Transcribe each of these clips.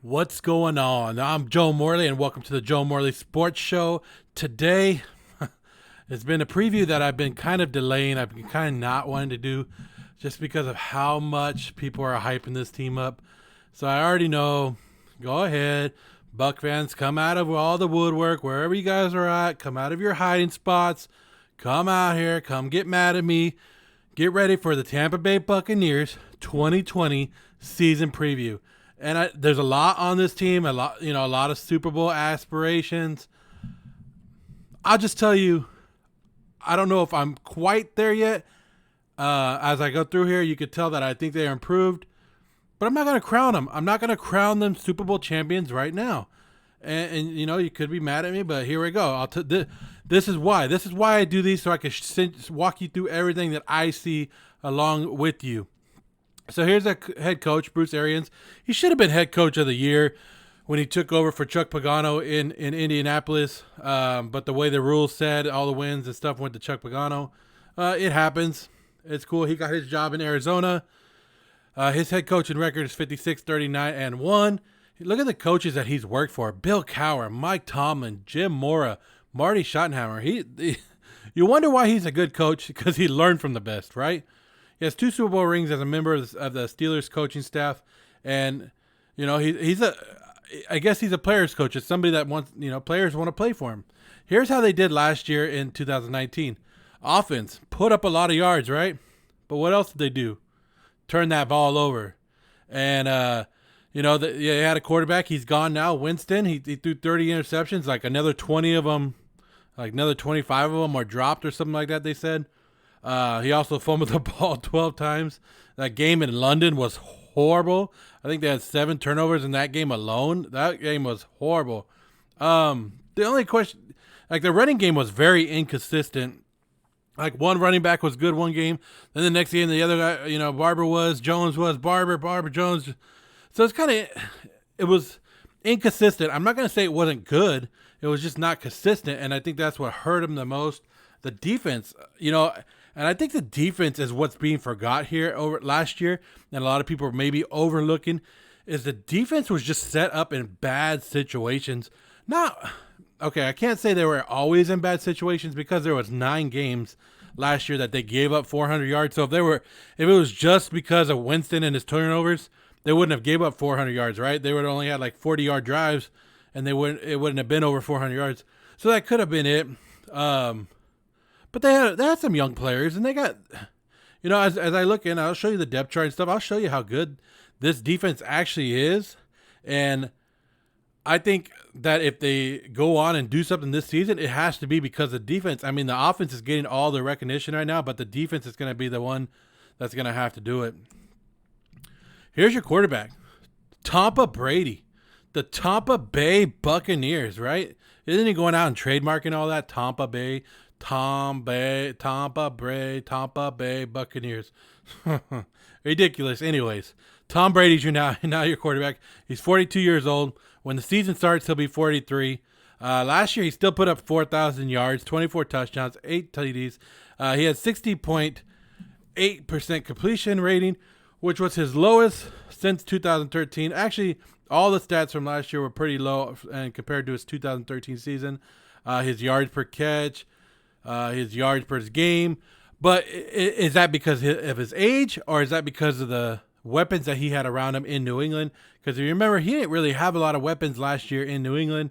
What's going on? I'm Joe Morley, and welcome to the Joe Morley Sports Show. Today, it's been a preview that I've been kind of delaying. I've been kind of not wanting to do just because of how much people are hyping this team up. So I already know, go ahead, Buck fans, come out of all the woodwork, wherever you guys are at, come out of your hiding spots, come out here, come get mad at me. Get ready for the Tampa Bay Buccaneers 2020 season preview. And there's a lot on this team, a lot of Super Bowl aspirations. I'll just tell you, I don't know if I'm quite there yet. As I go through here, you could tell that I think they are improved. But I'm not going to crown them. I'm not going to crown them Super Bowl champions right now. And you could be mad at me, but here we go. This is why. This is why I do these, so I can walk you through everything that I see along with you. So here's a head coach, Bruce Arians. He should have been head coach of the year when he took over for Chuck Pagano in Indianapolis. But the way the rules said, all the wins and stuff went to Chuck Pagano. It happens. It's cool. He got his job in Arizona. His head coaching record is 56-39-1. Look at the coaches that he's worked for. Bill Cowher, Mike Tomlin, Jim Mora, Marty Schottenheimer. You wonder why he's a good coach, because he learned from the best, right? He has 2 Super Bowl rings as a member of the Steelers coaching staff, and I guess he's a player's coach. It's somebody that wants, players want to play for him. Here's how they did last year in 2019. Offense put up a lot of yards, right? But what else did they do? Turn that ball over, and they had a quarterback. He's gone now, Winston. He threw 30 interceptions, like another 20 of them, like another 25 of them are dropped or something like that. They said. He also fumbled the ball 12 times. That game in London was horrible. I think they had 7 turnovers in that game alone. That game was horrible. The only question, like the running game was very inconsistent. Like one running back was good one game, then the next game the other guy, Jones was, Barber, Jones. So it was inconsistent. I'm not going to say it wasn't good. It was just not consistent, and I think that's what hurt him the most. The defense, and I think the defense is what's being forgot here over last year, and a lot of people are maybe overlooking, is the defense was just set up in bad situations. I can't say they were always in bad situations, because there was 9 games last year that they gave up 400 yards. So if it was just because of Winston and his turnovers, they wouldn't have gave up 400 yards, right? They would have only had like 40-yard drives, and it wouldn't have been over 400 yards. So that could have been it. But they had some young players, and they got, as I look in, I'll show you the depth chart and stuff. I'll show you how good this defense actually is. And I think that if they go on and do something this season, it has to be because of defense. I mean, the offense is getting all the recognition right now, but the defense is going to be the one that's going to have to do it. Here's your quarterback, Brady, the Tampa Bay Buccaneers, right? Isn't he going out and trademarking all that? Tampa Bay Buccaneers. Ridiculous. Anyways, Tom Brady's now your quarterback. He's 42 years old. When the season starts, he'll be 43. Last year, he still put up 4,000 yards, 24 touchdowns, 8 TDs. He had 60.8% completion rating, which was his lowest since 2013. Actually, all the stats from last year were pretty low and compared to his 2013 season. His yards per catch, his yards per game. But is that because of his age, or is that because of the weapons that he had around him in New England? Because if you remember, he didn't really have a lot of weapons last year in New England.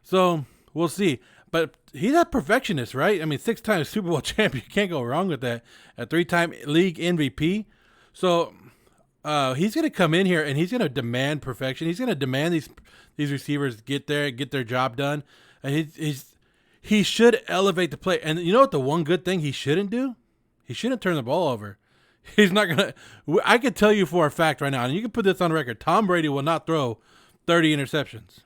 So we'll see. But he's a perfectionist, right? I mean, 6-time Super Bowl champion. You can't go wrong with that. A 3-time league MVP. So he's going to come in here and he's going to demand perfection. He's going to demand these receivers get their job done. And he should elevate the play. And you know what the one good thing he shouldn't do? He shouldn't turn the ball over. He's not going to – I can tell you for a fact right now, and you can put this on record, Tom Brady will not throw 30 interceptions.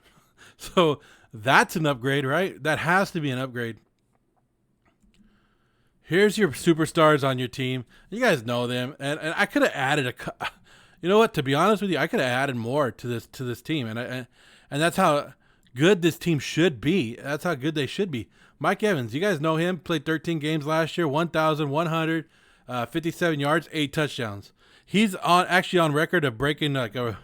So that's an upgrade, right? That has to be an upgrade. Here's your superstars on your team. You guys know them. And I could have added you know what? To be honest with you, I could have added more to this team. And that's how good this team should be. That's how good they should be. Mike Evans, you guys know him. Played 13 games last year, 1,100. 57 yards, 8 touchdowns. He's actually on record of breaking like a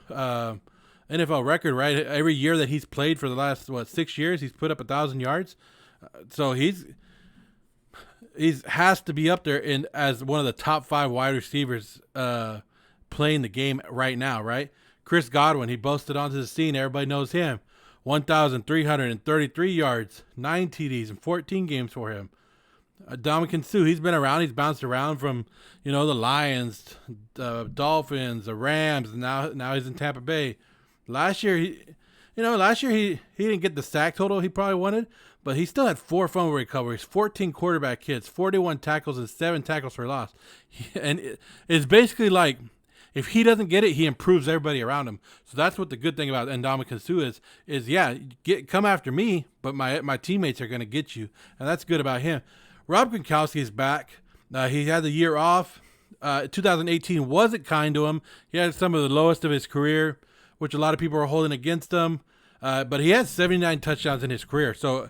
NFL record, right? Every year that he's played for the last 6 years, he's put up 1,000 yards. So he's has to be up there as one of the top 5 wide receivers playing the game right now, right? Chris Godwin, he boasted onto the scene. Everybody knows him. 1,333 yards, 9 TDs, and 14 games for him. Ndamukong Suh, he's been around. He's bounced around from, the Lions, the Dolphins, the Rams, and now he's in Tampa Bay. Last year, he didn't get the sack total he probably wanted, but he still had 4 fumble recoveries, 14 quarterback hits, 41 tackles, and 7 tackles for loss. And it's basically like, if he doesn't get it, he improves everybody around him. So that's what the good thing about Ndamukong Suh is come after me, but my teammates are going to get you. And that's good about him. Rob Gronkowski is back. He had the year off. 2018 wasn't kind to him. He had some of the lowest of his career, which a lot of people are holding against him. But he has 79 touchdowns in his career. So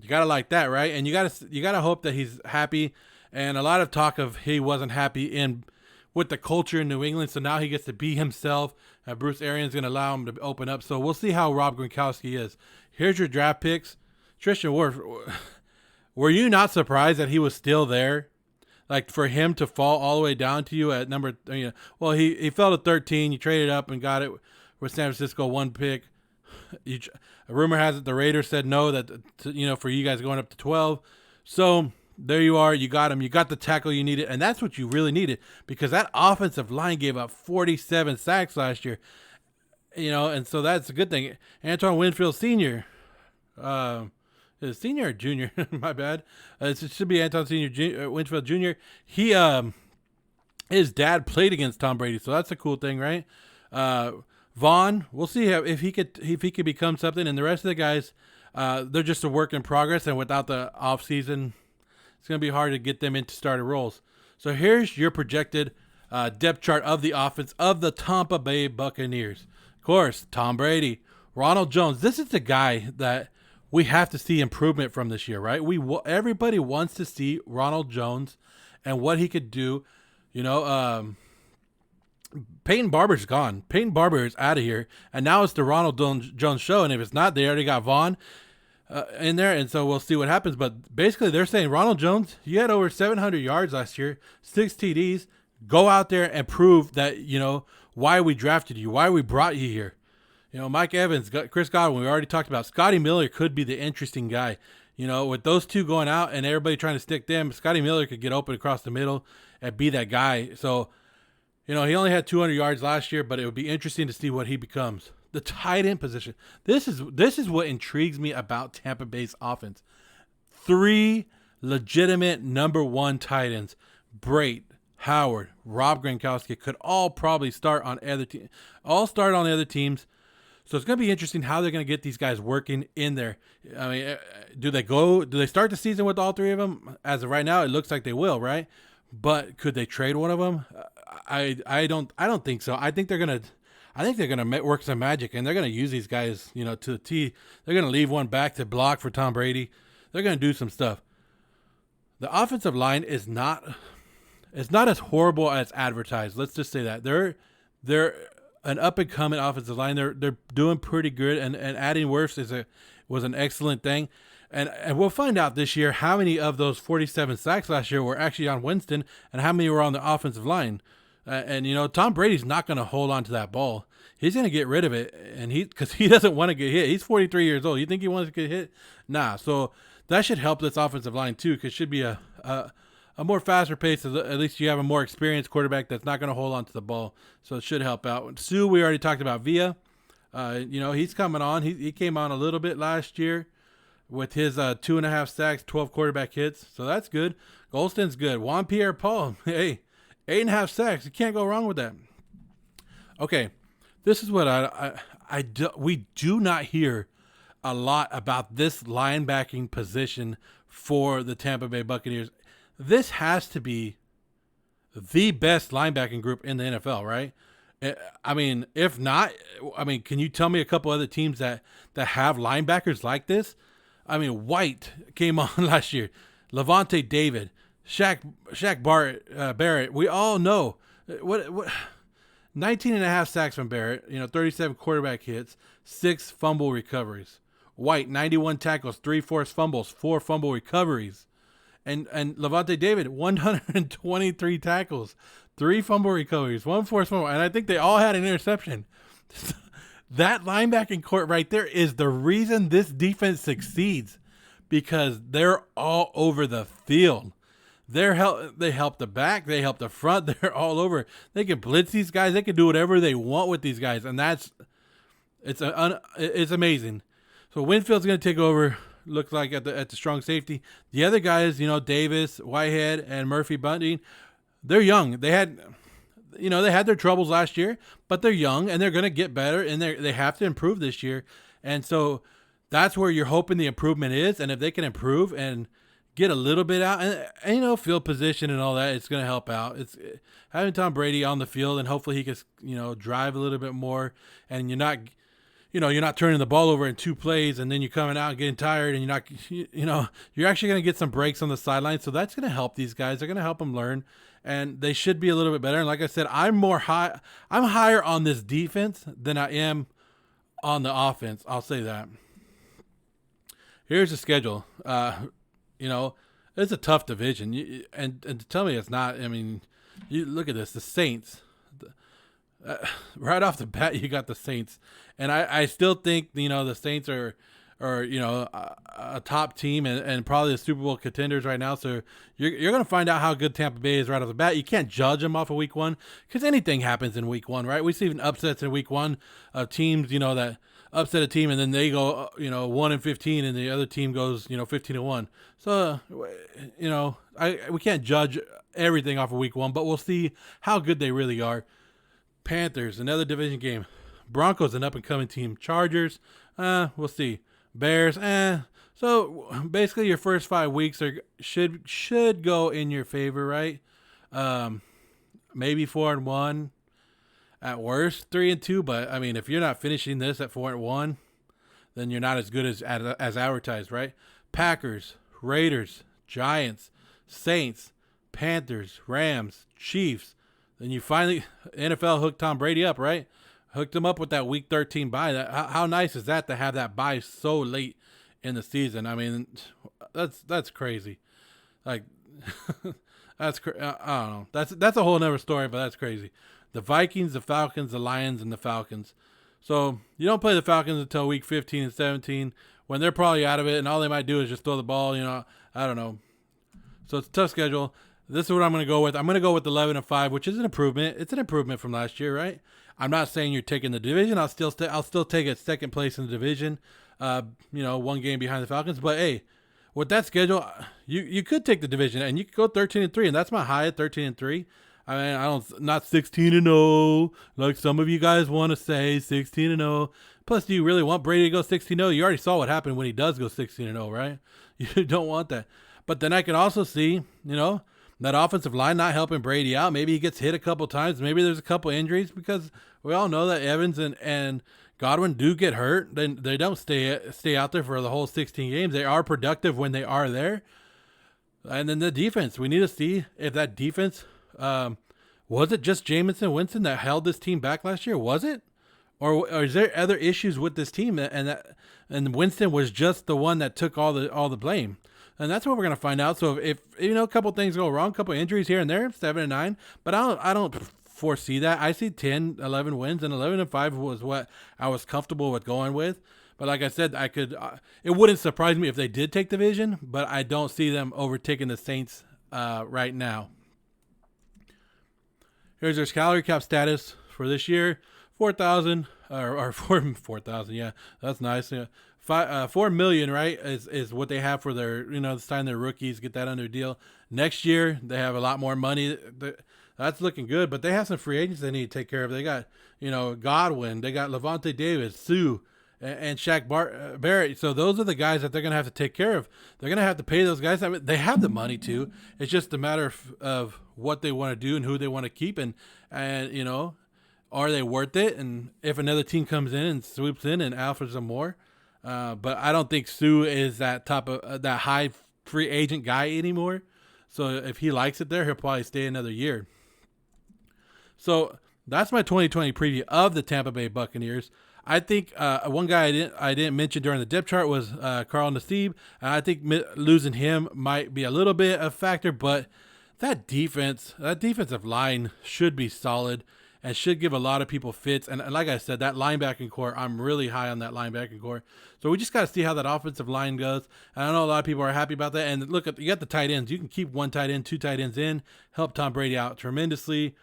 you got to like that, right? And you got to hope that he's happy. And a lot of talk of he wasn't happy with the culture in New England, so now he gets to be himself. Bruce Arians going to allow him to open up. So we'll see how Rob Gronkowski is. Here's your draft picks. Tristan Wirfs, were you not surprised that he was still there? Like, for him to fall all the way down to you at number, well, he fell to 13. You traded up and got it with San Francisco, 1 pick. A rumor has it the Raiders said no, for you guys going up to 12. So there you are. You got him. You got the tackle you needed, and that's what you really needed, because that offensive line gave up 47 sacks last year. And so that's a good thing. Antoine Winfield Sr., is senior or junior? My bad. It should be Antoine Winfield Jr. He, his dad played against Tom Brady, so that's a cool thing, right? Vaughn, we'll see if he could become something, and the rest of the guys, they're just a work in progress, and without the off season, it's going to be hard to get them into starter roles. So here's your projected depth chart of the offense of the Tampa Bay Buccaneers. Of course, Tom Brady, Ronald Jones. This is the guy that we have to see improvement from this year, right? Everybody wants to see Ronald Jones and what he could do. Peyton Barber's gone. Peyton Barber is out of here, and now it's the Ronald Jones show. And if it's not, they already got Vaughn in there, and so we'll see what happens. But basically, they're saying, Ronald Jones, you had over 700 yards last year, 6 TDs. Go out there and prove that, why we drafted you, why we brought you here. Mike Evans, Chris Godwin, we already talked about. Scotty Miller could be the interesting guy. With those two going out and everybody trying to stick them, Scotty Miller could get open across the middle and be that guy. So, he only had 200 yards last year, but it would be interesting to see what he becomes. The tight end position. This is what intrigues me about Tampa Bay's offense. 3 legitimate number 1 tight ends. Brate, Howard, Rob Gronkowski could all probably start on other teams. teams. So it's going to be interesting how they're going to get these guys working in there. I mean, do they start the season with all 3 of them? As of right now, it looks like they will, right? But could they trade one of them? I don't think so. I think they're gonna work some magic, and they're gonna use these guys, to the T. They're gonna leave one back to block for Tom Brady. They're gonna do some stuff. The offensive line is not as horrible as advertised. Let's just say that they're an up and coming offensive line. They're doing pretty good, and adding Wirfs was an excellent thing. And we'll find out this year how many of those 47 sacks last year were actually on Winston and how many were on the offensive line. Tom Brady's not going to hold on to that ball. He's going to get rid of it, and because he doesn't want to get hit. He's 43 years old. You think he wants to get hit? Nah. So that should help this offensive line too, because it should be a more faster pace. At least you have a more experienced quarterback that's not going to hold on to the ball. So it should help out. Sue, we already talked about Villa. He's coming on. He came on a little bit last year with his 2.5 sacks, 12 quarterback hits. So that's good. Golston's good. Juan Pierre-Paul, hey, 8.5 sacks. You can't go wrong with that. Okay, this is what we do not hear a lot about this linebacking position for the Tampa Bay Buccaneers. This has to be the best linebacking group in the NFL, right? I mean, if not, can you tell me a couple other teams that have linebackers like this? I mean, White came on last year. Lavante David, Shaq Barrett. We all know what 19 and a half sacks from Barrett. 37 quarterback hits, 6 fumble recoveries. White 91 tackles, 3 forced fumbles, 4 fumble recoveries. And Lavante David 123 tackles, 3 fumble recoveries, 1 forced fumble, and I think they all had an interception. That linebacking court right there is the reason this defense succeeds, because they're all over the field. They help the back, they help the front. They're all over. They can blitz these guys. They can do whatever they want with these guys, and it's amazing. So Winfield's going to take over. Looks like at the strong safety. The other guys, Davis, Whitehead, and Murphy Bunting, they're young. They had their troubles last year, but they're young and they're going to get better, and they have to improve this year. And so that's where you're hoping the improvement is. And if they can improve and get a little bit out and field position and all that, it's going to help out. It's having Tom Brady on the field, and hopefully he can, drive a little bit more, and you're not turning the ball over in 2 plays and then you're coming out and getting tired, and you're actually going to get some breaks on the sideline. So that's going to help these guys. They're going to help them learn, and they should be a little bit better. And like I said, I'm higher on this defense than I am on the offense. I'll say that. Here's the schedule. It's a tough division. And to tell me it's not, you look at this, the Saints. Right off the bat, you got the Saints, and I still think the Saints are a top team and probably the Super Bowl contenders right now. So you're going to find out how good Tampa Bay is right off the bat. You can't judge them off of week 1, because anything happens in week 1, right? We see even upsets in week 1 of teams that upset a team, and then they go 1-15, and the other team goes 15-1. So we can't judge everything off of week 1, but we'll see how good they really are. Panthers, another division game. Broncos, an up-and-coming team. Chargers, we'll see. Bears, So basically, your first 5 weeks should go in your favor, right? Maybe 4-1, at worst 3-2. But if you're not finishing this at 4-1, then you're not as good as advertised, right? Packers, Raiders, Giants, Saints, Panthers, Rams, Chiefs. Then you finally, NFL hooked Tom Brady up, right? Hooked him up with that Week 13 bye. How nice is that to have that bye so late in the season? That's crazy. Like, I don't know. That's a whole nother story, but that's crazy. The Vikings, the Falcons, the Lions, and the Falcons. So you don't play the Falcons until Week 15 and 17, when they're probably out of it, and all they might do is just throw the ball. I don't know. So it's a tough schedule. This is what I'm going to go with. I'm going to go with 11-5, which is an improvement. It's an improvement from last year, right? I'm not saying you're taking the division. I'll still take a second place in the division. 1 game behind the Falcons. But hey, with that schedule, you could take the division and you could go 13-3, and that's my high at 13-3. Not 16-0 like some of you guys want to say. 16-0. Plus, do you really want Brady to go 16-0? You already saw what happened when he does go 16-0, right? You don't want that. But then I can also see, that offensive line not helping Brady out. Maybe he gets hit a couple times. Maybe there's a couple injuries, because we all know that Evans and Godwin do get hurt. They don't stay out there for the whole 16 games. They are productive when they are there. And then the defense. We need to see if that defense, was it just Jameson Winston that held this team back last year? Was it? Or is there other issues with this team, and Winston was just the one that took all the blame? And that's what we're going to find out. So if a couple things go wrong, a couple injuries here and there, 7-9, but I don't foresee that. I see 10, 11 wins, and 11-5 was what I was comfortable with going with. But like I said, it wouldn't surprise me if they did take the division, but I don't see them overtaking the Saints right now. Here's their salary cap status for this year: 4,000 or 4,000. Yeah, that's nice. Yeah. $4 million, right, is what they have for their, sign their rookies, get that under deal. Next year, they have a lot more money. That's looking good, but they have some free agents they need to take care of. They got, Godwin, they got Lavante David, Sue, and Shaq Barrett. So those are the guys that they're going to have to take care of. They're going to have to pay those guys. They have the money to. It's just a matter of what they want to do and who they want to keep, and are they worth it? And if another team comes in and swoops in and offers them more. But I don't think Sue is that top of that high free agent guy anymore. So if he likes it there, he'll probably stay another year. So that's my 2020 preview of the Tampa Bay Buccaneers. I think one guy I didn't mention during the depth chart was Carl Nassib. And I think losing him might be a little bit of a factor, but that defensive line should be solid and should give a lot of people fits. And like I said, that linebacking core, I'm really high on that linebacking core. So we just got to see how that offensive line goes. And I know a lot of people are happy about that. And look, you got the tight ends. You can keep one tight end, two tight ends in, help Tom Brady out tremendously.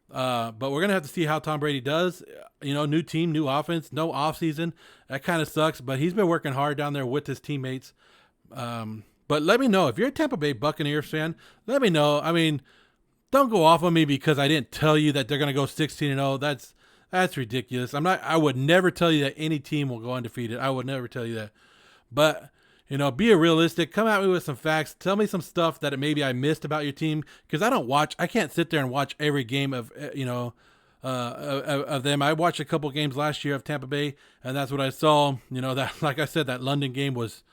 But we're going to have to see how Tom Brady does. New team, new offense, no offseason. That kind of sucks. But he's been working hard down there with his teammates. But let me know. If you're a Tampa Bay Buccaneers fan, let me know. I mean, don't go off on me because I didn't tell you that they're going to go 16-0. That's ridiculous. I would never tell you that any team will go undefeated. I would never tell you that. But, be a realistic. Come at me with some facts. Tell me some stuff that maybe I missed about your team, because I can't sit there and watch every game of them. I watched a couple games last year of Tampa Bay, and that's what I saw. That, like I said, that London game was,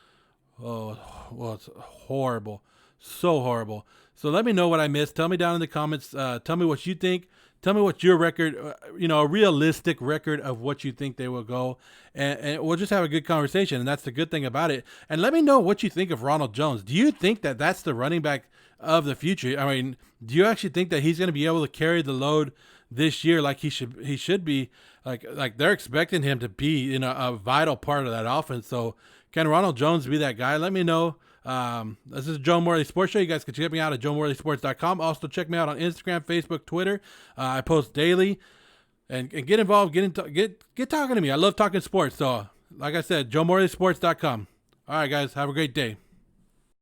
it's horrible. So horrible. So let me know what I missed. Tell me down in the comments. Tell me what you think. Tell me what your record, a realistic record of what you think they will go. And we'll just have a good conversation. And that's the good thing about it. And let me know what you think of Ronald Jones. Do you think that that's the running back of the future? I mean, do you actually think that he's going to be able to carry the load this year like he should be? Like they're expecting him to be a vital part of that offense. So can Ronald Jones be that guy? Let me know. This is Joe Morley Sports Show. You guys can check me out at joemorleysports.com. Also check me out on Instagram, Facebook, Twitter. I post daily, and get involved. Get talking to me. I love talking sports. So like I said, joemorleysports.com. All right, guys, have a great day.